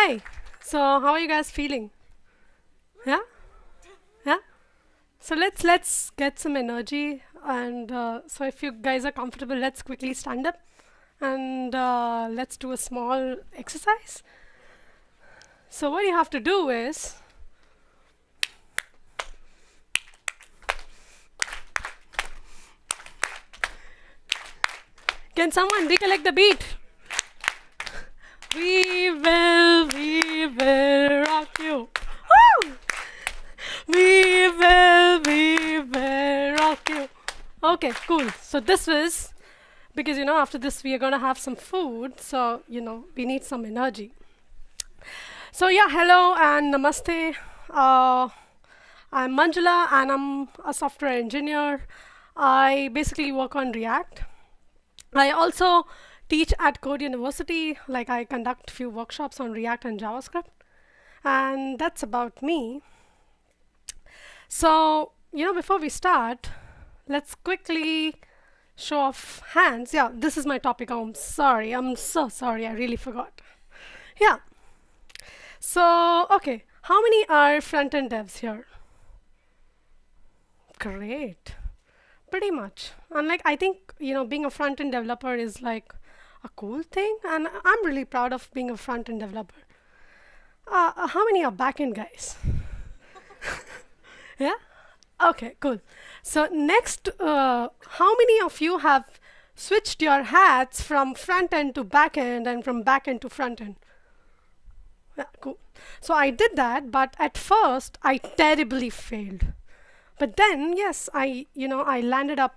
Hi. So how are you guys feeling? Yeah? Yeah? So let's get some energy and so if you guys are comfortable, let's quickly stand up and let's do a small exercise. So what you have to do is can someone recollect the beat? We will rock you. Woo! We will rock you. Okay, cool. So this was because after this we are gonna have some food, so we need some energy. So yeah, hello and namaste. I'm Manjula and I'm a software engineer. I basically work on React. I also teach at Code University, like I conduct few workshops on React and JavaScript. And that's about me. So, before we start, let's quickly show off hands. Yeah, this is my topic. I'm sorry. I'm so sorry. I really forgot. Yeah. So, okay. How many are front-end devs here? Great. Pretty much. And I think, being a front-end developer is like a cool thing. And I'm really proud of being a front-end developer. How many are back-end guys? Yeah? Okay, cool. So next, how many of you have switched your hats from front-end to back-end and from back-end to front-end? Yeah, cool. So I did that, but at first, I terribly failed. But then, yes, I landed up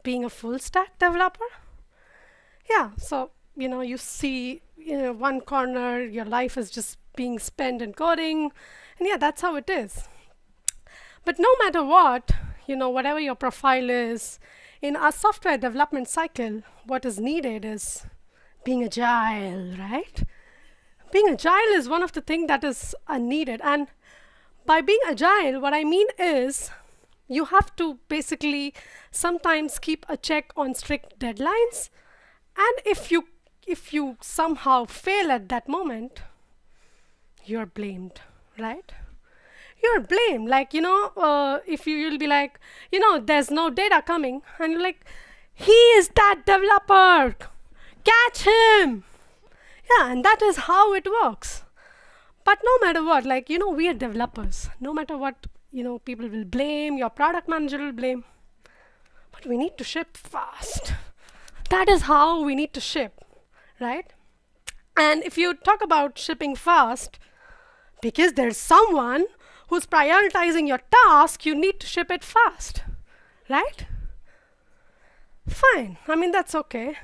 being a full-stack developer. Yeah, so, you see, one corner, your life is just being spent in coding. And yeah, that's how it is. But no matter what, whatever your profile is, in our software development cycle, what is needed is being agile, right? Being agile is one of the things that is needed. And by being agile, what I mean is you have to basically sometimes keep a check on strict deadlines. And if you somehow fail at that moment, you're blamed, right? You're blamed. If you'll be like, there's no data coming, and you're like, he is that developer. Catch him. Yeah, and that is how it works. But no matter what, we are developers. No matter what, people will blame, your product manager will blame. But we need to ship fast. That is how we need to ship, right? And if you talk about shipping fast, because there's someone who's prioritizing your task, you need to ship it fast, right? Fine. I mean, that's okay.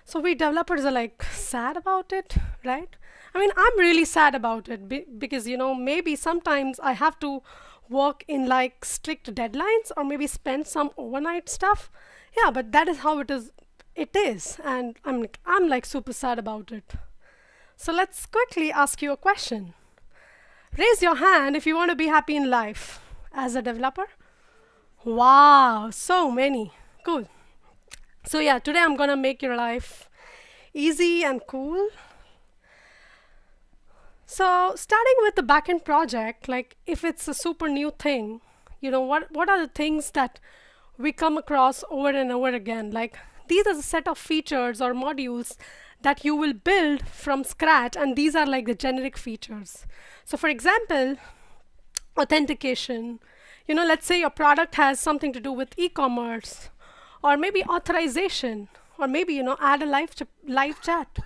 So we developers are sad about it, right? I mean, I'm really sad about it because, maybe sometimes I have to work in strict deadlines or maybe spend some overnight stuff. Yeah, but that is how it is. It is. And I'm super sad about it. So let's quickly ask you a question. Raise your hand if you want to be happy in life as a developer. Wow, so many. Cool. So yeah, today I'm going to make your life easy and cool. So starting with the backend project, if it's a super new thing, what are the things that we come across over and over again? These are the set of features or modules that you will build from scratch, and these are the generic features. So for example, authentication, let's say your product has something to do with e-commerce, or maybe authorization, or maybe, add a live chat.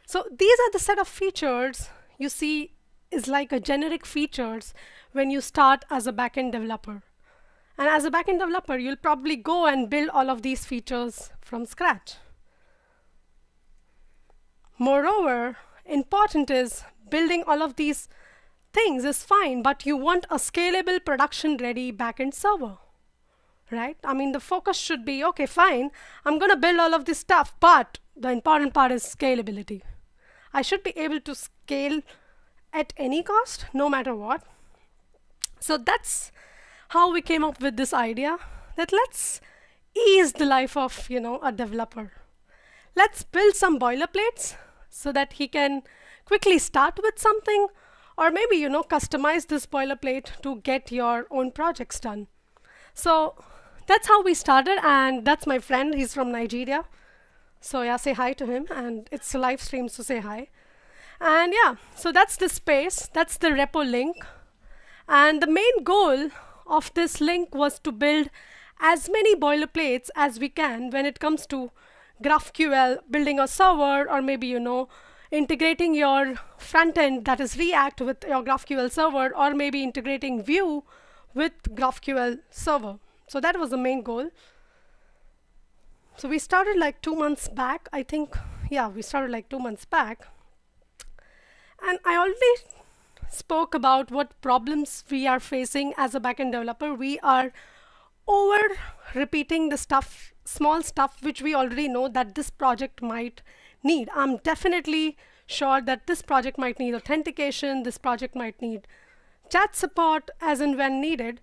So these are the set of features you see is a generic features when you start as a backend developer. And as a backend developer, you'll probably go and build all of these features from scratch. Moreover, important is building all of these things is fine, but you want a scalable production-ready backend server, right? I mean, the focus should be, okay, fine, I'm going to build all of this stuff, but the important part is scalability. I should be able to scale at any cost, no matter what. So that's how we came up with this idea that let's ease the life of, a developer. Let's build some boilerplates so that he can quickly start with something, or maybe, customize this boilerplate to get your own projects done. So that's how we started, and that's my friend. He's from Nigeria. So yeah, say hi to him, and it's a live stream, so say hi. And yeah, so that's the space, that's the repo link. And the main goal of this link was to build as many boilerplates as we can when it comes to GraphQL, building a server, or maybe, integrating your front end, that is React, with your GraphQL server, or maybe integrating Vue with GraphQL server. So that was the main goal. So we started like 2 months back, I think. Yeah, we started like 2 months back. And I already spoke about what problems we are facing as a backend developer. We are over repeating the stuff, small stuff, which we already know that this project might need. I'm definitely sure that this project might need authentication, this project might need chat support as and when needed.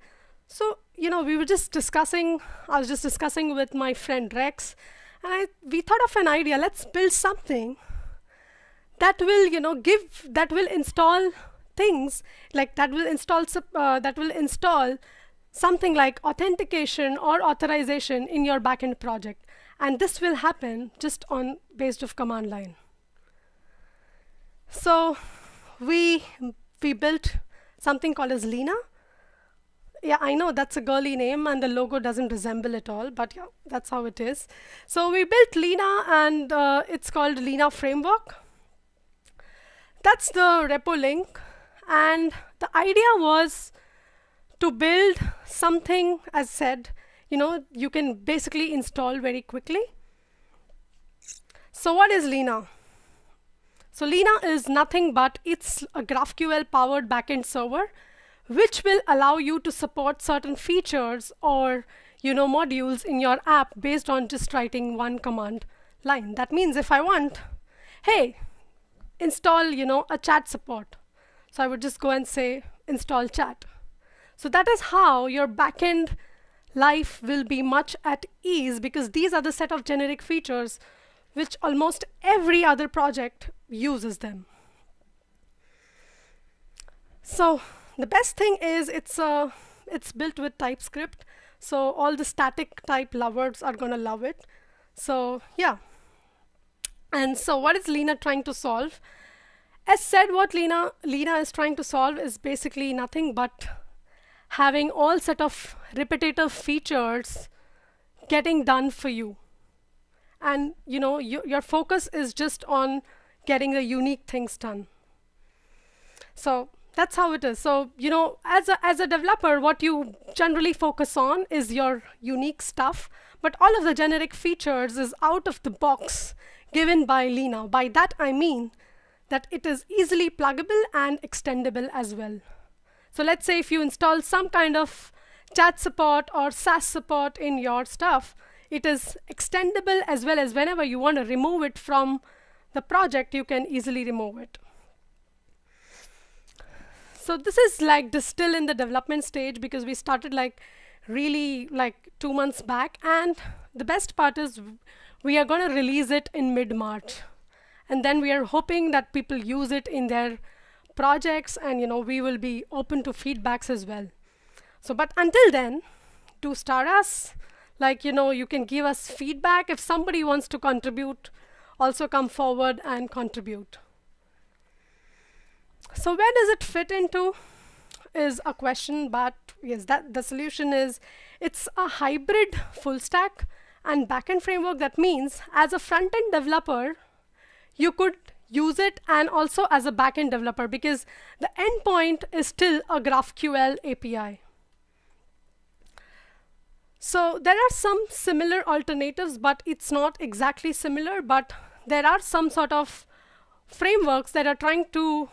So, we were just discussing, I was just discussing with my friend Rex, and we thought of an idea. Let's build something that will, that will install things, like that will install something like authentication or authorization in your backend project. And this will happen just on based of command line. So we built something called as Lena. Yeah, I know that's a girly name and the logo doesn't resemble it all, but yeah, that's how it is. So we built Lena, and it's called Lena Framework. That's the repo link. And the idea was to build something, as said, you can basically install very quickly. So what is Lena? So Lena is nothing but it's a GraphQL powered backend server, which will allow you to support certain features or modules in your app based on just writing one command line. That means if I want, hey, install a chat support, so I would just go and say install chat. So that is how your backend life will be much at ease, because these are the set of generic features which almost every other project uses them. So the best thing is it's built with TypeScript, so all the static type lovers are gonna love it. So yeah. And so what is Lena trying to solve? As said, what Lena is trying to solve is basically nothing but having all set of repetitive features getting done for you. And your focus is just on getting the unique things done. So that's how it is. So, as a developer, what you generally focus on is your unique stuff, but all of the generic features is out of the box given by Lena. By that I mean that it is easily pluggable and extendable as well. So let's say if you install some kind of chat support or SaaS support in your stuff, it is extendable, as well as whenever you want to remove it from the project, you can easily remove it. So this is still in the development stage, because we started really 2 months back, and the best part is we are going to release it in mid-March, and then we are hoping that people use it in their projects, and we will be open to feedbacks as well. So but until then, do start us, you can give us feedback. If somebody wants to contribute, also come forward and contribute. So where does it fit into is a question, but yes, that the solution is it's a hybrid full stack and backend framework. That means as a front-end developer, you could use it, and also as a backend developer, because the endpoint is still a GraphQL API. So there are some similar alternatives, but it's not exactly similar, but there are some sort of frameworks that are trying to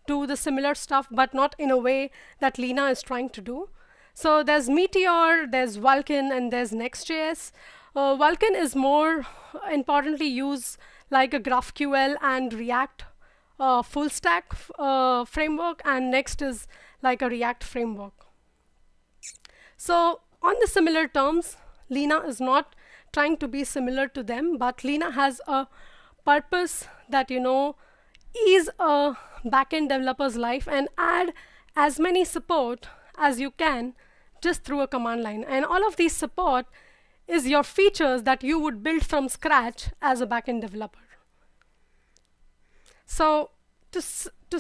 do the similar stuff, but not in a way that Lena is trying to do. So there's Meteor, there's Vulkan, and there's Next.js. Vulkan is more importantly used like a GraphQL and React full stack framework, and Next is like a React framework. So on the similar terms, Lena is not trying to be similar to them, but Lena has a purpose that ease a backend developer's life and add as many support as you can just through a command line. And all of these support is your features that you would build from scratch as a backend developer. So to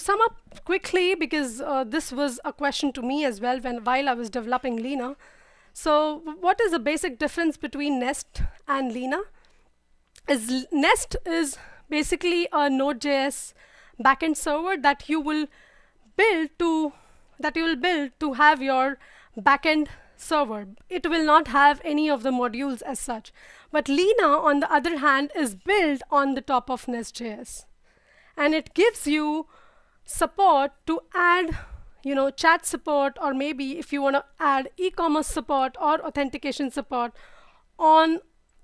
sum up quickly, because this was a question to me as well while I was developing Lena. So what is the basic difference between Nest and Lena? Nest is basically a Node.js backend server that you will build to have your backend server. It will not have any of the modules as such. But Lena, on the other hand, is built on the top of Nest.js. And it gives you support to add, chat support, or maybe if you want to add e-commerce support or authentication support on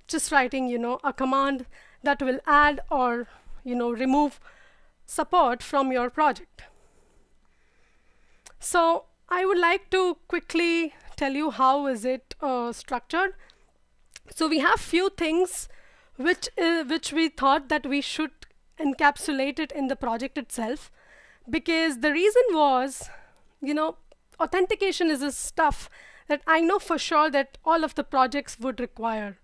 just writing, a command that will add or, remove support from your project. So I would like to quickly tell you how is it structured. So we have few things which we thought that we should encapsulate it in the project itself, because the reason was, authentication is a stuff that I know for sure that all of the projects would require.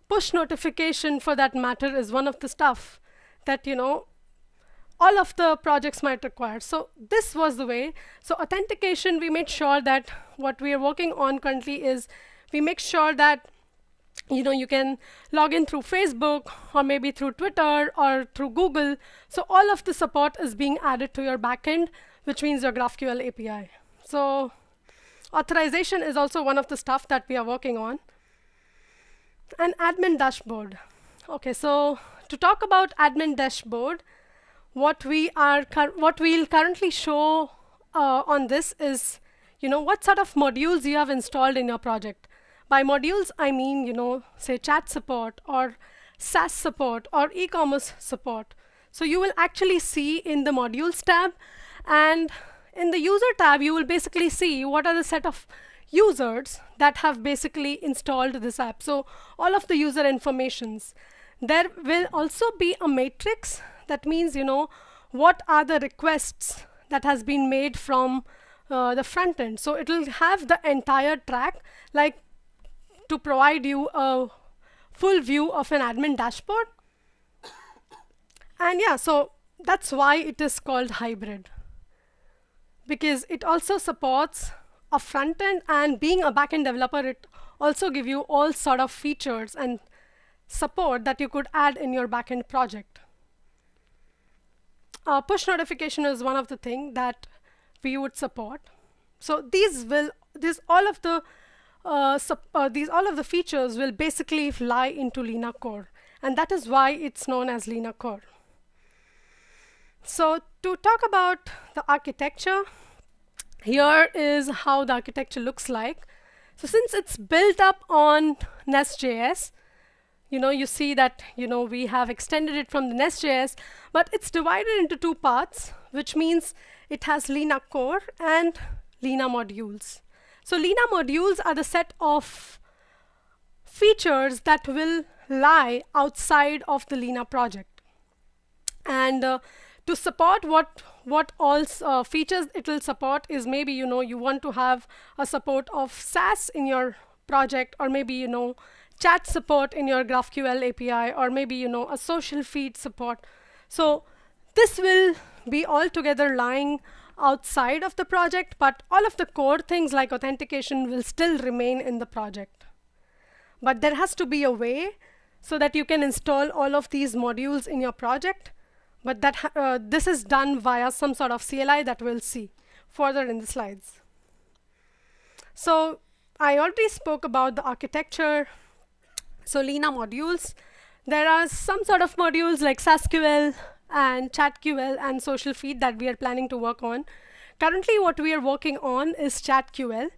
Push notification, for that matter, is one of the stuff that, all of the projects might require. So this was the way. So authentication, we made sure that what we are working on currently is we make sure that you can log in through Facebook or maybe through Twitter or through Google. So all of the support is being added to your backend, which means your GraphQL API. So authorization is also one of the stuff that we are working on. And admin dashboard. Okay, so to talk about admin dashboard, what we'll currently show on this is, what sort of modules you have installed in your project. By modules, I mean, say chat support or SaaS support or e-commerce support. So you will actually see in the modules tab, and in the user tab, you will basically see what are the set of users that have basically installed this app. So all of the user informations. There will also be a matrix. That means, what are the requests that has been made from the front end. So it will have the entire track, like to provide you a full view of an admin dashboard. And yeah, so that's why it is called hybrid, because it also supports a front end, and being a backend developer, it also gives you all sort of features and support that you could add in your backend project. Push notification is one of the things that we would support. So all of the features will basically lie into Lena core, and that is why it's known as Lena core. So to talk about the architecture, here is how the architecture looks like. So since it's built up on Nest.js, you see that, we have extended it from the Nest.js, but it's divided into two parts, which means it has Lena core and Lena modules. So Lena modules are the set of features that will lie outside of the Lena project. And to support what all features it will support is, maybe, you want to have a support of SaaS in your project, or maybe, chat support in your GraphQL API, or maybe, a social feed support. So this will be altogether lying outside of the project, but all of the core things like authentication will still remain in the project. But there has to be a way so that you can install all of these modules in your project. But this is done via some sort of CLI that we'll see further in the slides. So I already spoke about the architecture. So Lena modules, there are some sort of modules like SaaSQL and ChatQL and social feed that we are planning to work on. Currently, what we are working on is ChatQL.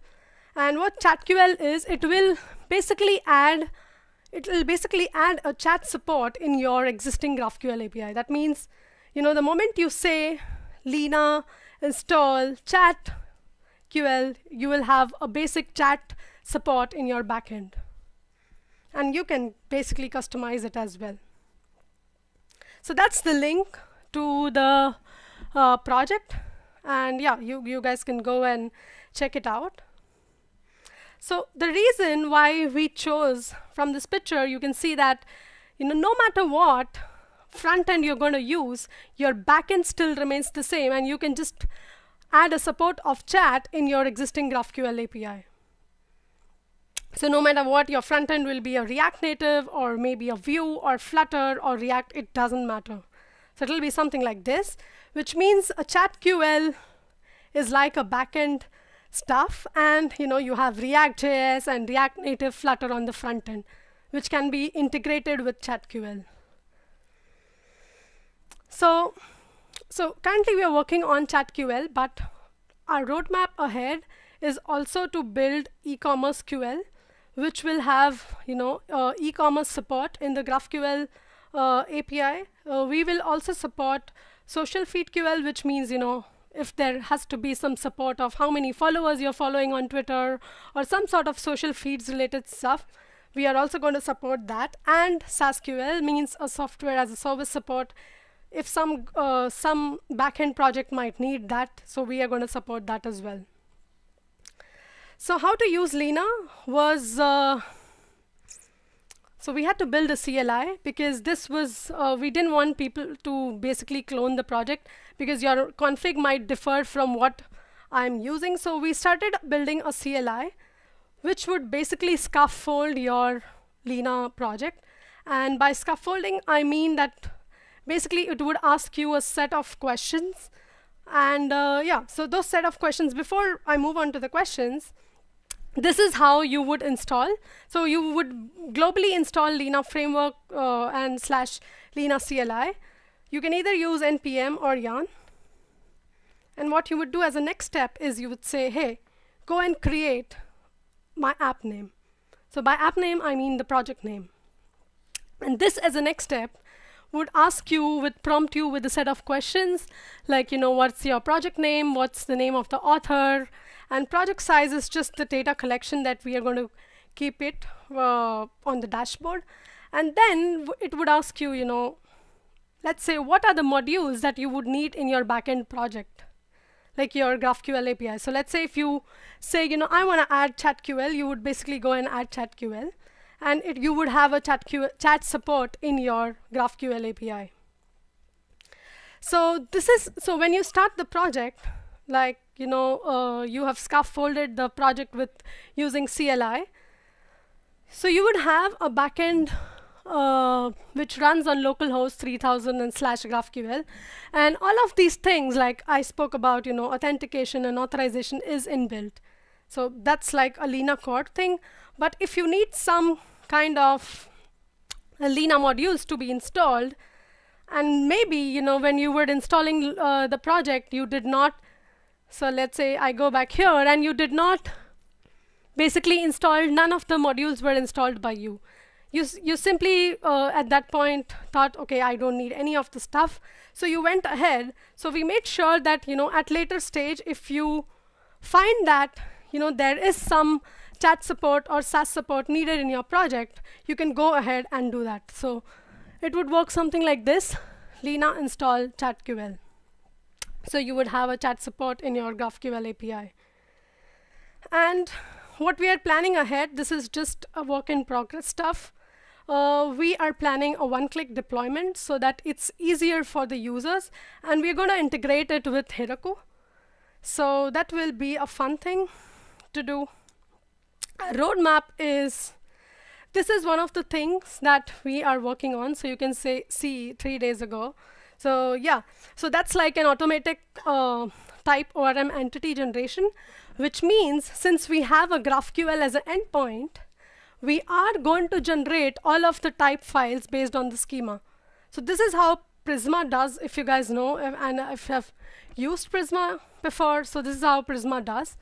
And what ChatQL is, it will basically add a chat support in your existing GraphQL API. That means, the moment you say Lena install ChatQL, you will have a basic chat support in your backend. And you can basically customize it as well. So that's the link to the project, and yeah, you guys can go and check it out. So the reason why we chose from this picture, you can see that no matter what front end you're going to use, your backend still remains the same, and you can just add a support of chat in your existing GraphQL API. So no matter what, your front end will be a React Native or maybe a Vue or Flutter or React, it doesn't matter. So it'll be something like this, which means a ChatQL is like a backend stuff, and you have React.js and React Native Flutter on the front end, which can be integrated with ChatQL. So currently we are working on ChatQL, but our roadmap ahead is also to build e-commerce QL, which will have e-commerce support in the GraphQL API. We will also support social feed QL, which means if there has to be some support of how many followers you're following on Twitter or some sort of social feeds related stuff, we are also going to support that. And SaaSQL means a software as a service support. If some backend project might need that, so we are going to support that as well. So how to use Lena was, so we had to build a CLI, because this was, we didn't want people to basically clone the project, because your config might differ from what I'm using. So we started building a CLI, which would basically scaffold your Lena project. And by scaffolding, I mean that basically it would ask you a set of questions. And yeah, so those set of questions, before I move on to the questions, this is how you would install. So you would globally install Lena framework and / Lena CLI. You can either use npm or yarn. And what you would do as a next step is you would say, hey, go and create my app name. So by app name, I mean the project name. And this as a next step would prompt you with a set of questions like, what's your project name, what's the name of the author, and project size is just the data collection that we are going to keep it on the dashboard. And then it would ask you, let's say, what are the modules that you would need in your backend project, like your GraphQL API. So let's say if you say, I want to add ChatQL, you would basically go and add ChatQL. And you would have a chat support in your GraphQL API. So when you start the project, like you have scaffolded the project with using CLI. So you would have a backend which runs on localhost 3000 and /GraphQL, and all of these things, like I spoke about, authentication and authorization is inbuilt. So that's like a Lena core thing. But if you need some kind of Lena modules to be installed, and maybe when you were installing the project, you did not. So let's say I go back here, and you did not basically install. None of the modules were installed by you. You simply at that point thought, okay, I don't need any of the stuff. So you went ahead. So we made sure that at later stage, if you find that there is some chat support or SaaS support needed in your project, you can go ahead and do that. So it would work something like this: Lena install ChatQL. So you would have a chat support in your GraphQL API. And what we are planning ahead, this is just a work in progress stuff. We are planning a one-click deployment so that it's easier for the users, and we're going to integrate it with Heroku. So that will be a fun thing to do. Roadmap is, this is one of the things that we are working on. So you can see 3 days ago. So yeah, so that's like an automatic type ORM entity generation, which means since we have a GraphQL as an endpoint, we are going to generate all of the type files based on the schema. So this is how Prisma does, if you guys know, and if you have used Prisma before, so this is how Prisma does.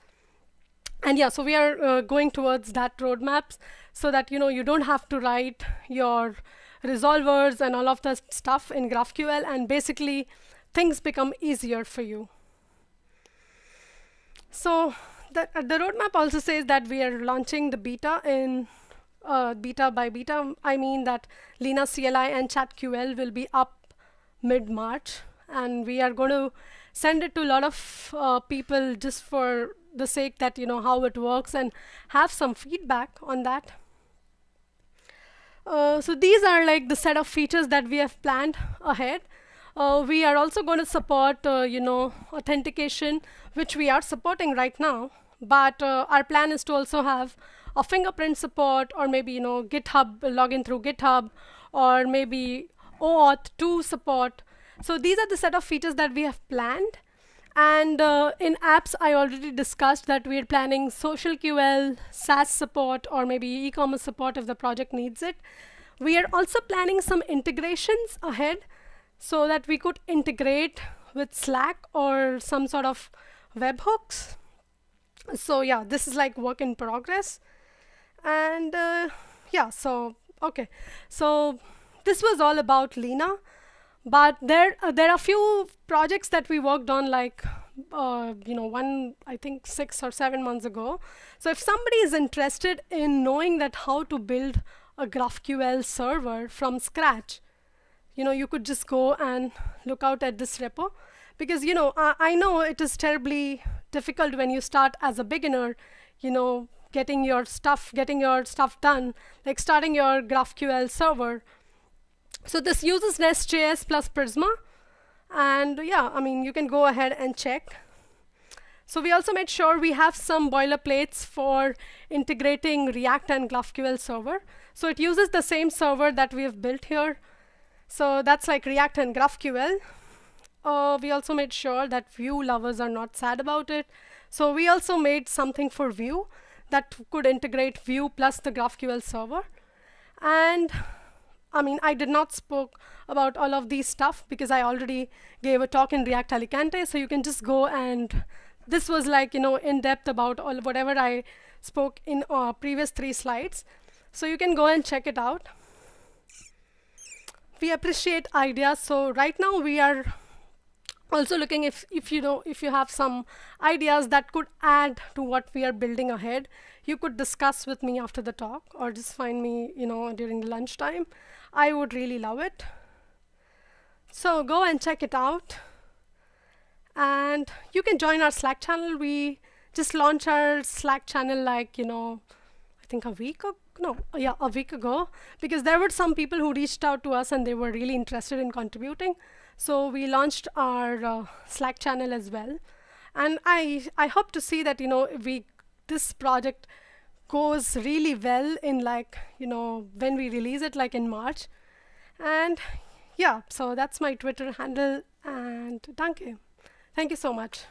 And yeah, so we are going towards that roadmaps so that you don't have to write your resolvers and all of the stuff in GraphQL, and basically things become easier for you. So the roadmap also says that we are launching the beta in beta by beta. I mean that Lena CLI and ChatQL will be up mid-March, and we are going to send it to a lot of people just for the sake that how it works and have some feedback on that. So these are like the set of features that we have planned ahead. We are also going to support authentication, which we are supporting right now, but our plan is to also have a fingerprint support, or maybe GitHub login through GitHub, or maybe OAuth 2 support. So these are the set of features that we have planned. And in apps, I already discussed that we're planning social QL, SaaS support, or maybe e-commerce support if the project needs it. We are also planning some integrations ahead so that we could integrate with Slack or some sort of webhooks. So yeah, this is like work in progress. And yeah, so okay. So this was all about Lena. But there are a few projects that we worked on, like one I think 6 or 7 months ago. So if somebody is interested in knowing that how to build a GraphQL server from scratch, you could just go and look out at this repo, because I know it is terribly difficult when you start as a beginner, getting your stuff done, like starting your GraphQL server. So this uses Nest.js plus Prisma, and yeah, I mean, you can go ahead and check. So we also made sure we have some boilerplates for integrating React and GraphQL server. So it uses the same server that we have built here. So that's like React and GraphQL. We also made sure that Vue lovers are not sad about it. So we also made something for Vue that could integrate Vue plus the GraphQL server. And I mean, I did not spoke about all of these stuff because I already gave a talk in React Alicante. So you can just go, and this was like, in depth about whatever I spoke in previous 3 slides. So you can go and check it out. We appreciate ideas. So right now we are also looking if you have some ideas that could add to what we are building ahead, you could discuss with me after the talk, or just find me during the lunchtime. I would really love it. So go and check it out. And you can join our Slack channel. We just launched our Slack channel like, I think a week ago, because there were some people who reached out to us and they were really interested in contributing. So we launched our Slack channel as well. And I hope to see that, this project goes really well in like, when we release it, like in March. And yeah, so that's my Twitter handle, and danke. Thank you so much.